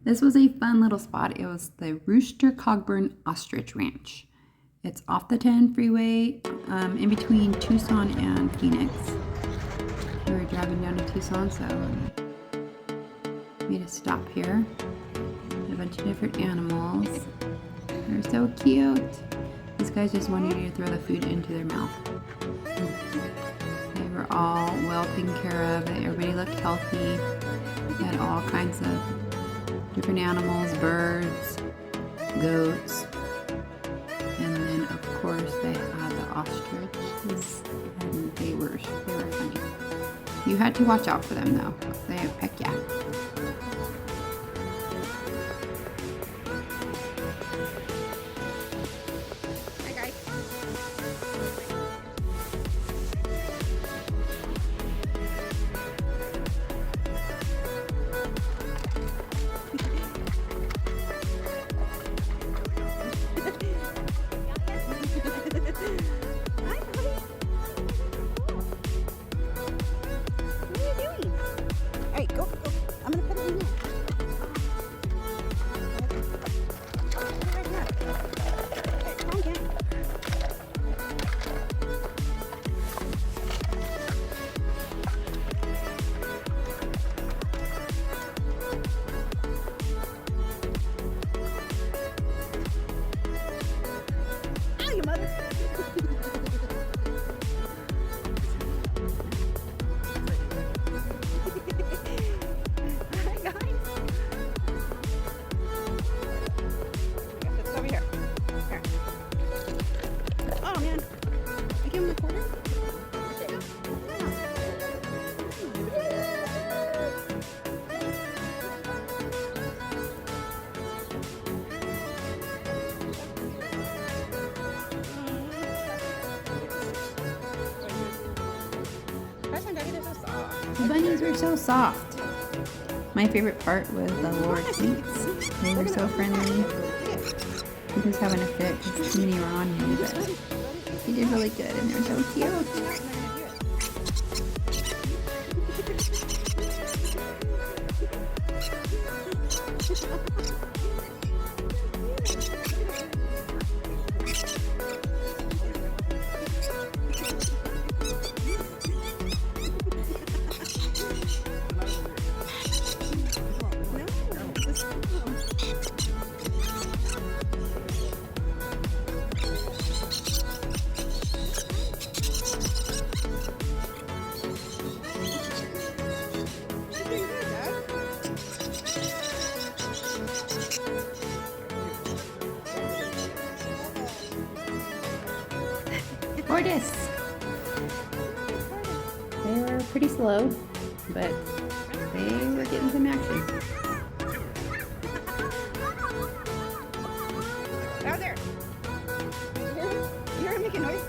This was a fun little spot. It was the Rooster Cogburn Ostrich Ranch. It's off the 10 freeway in between Tucson and Phoenix. We were driving down to Tucson, so we made a stop here. A bunch of different animals. They're so cute. These guys just wanted you to throw the food into their mouth. They were all well taken care of. Everybody looked healthy. They had all kinds of different animals, birds, goats, and then of course they had the ostriches, and they were funny. You had to watch out for them though. They peck ya. Hi guys. Alright, go. I'm gonna put it in there. Right now. Okay, calm down. Ow, your mother. Hi guys. Let's go over here. Here. Oh man. I give him the quarter? The bunnies were so soft. My favorite part was the Lord Tweets. They were so friendly. He was having a fit because too many were on him, but he did really good and they're so cute. Tortoise. They were pretty slow, but they were getting some action. Bowser! You're making noise.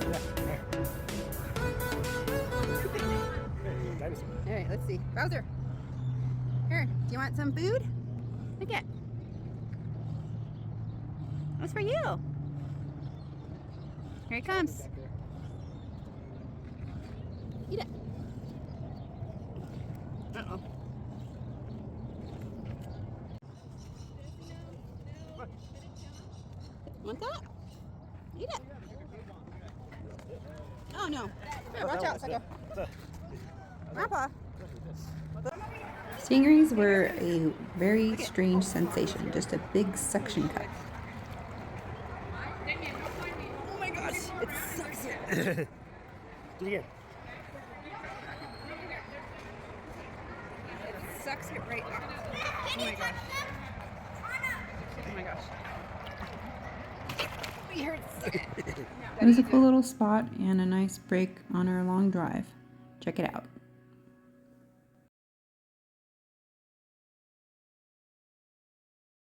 Alright, let's see. Bowser! Here, do you want some food? Look at. That's for you. Here he comes. Eat it. Uh-oh. Want that? Eat it. Oh no. Here, watch out, sucker. Grandpa. Stingrays were a very strange sensation, just a big suction cup. Oh my gosh, it sucks it. Do it again. It sucks it right off. Oh my gosh. Oh my gosh. We heard it. It was a cool little spot and a nice break on our long drive. Check it out.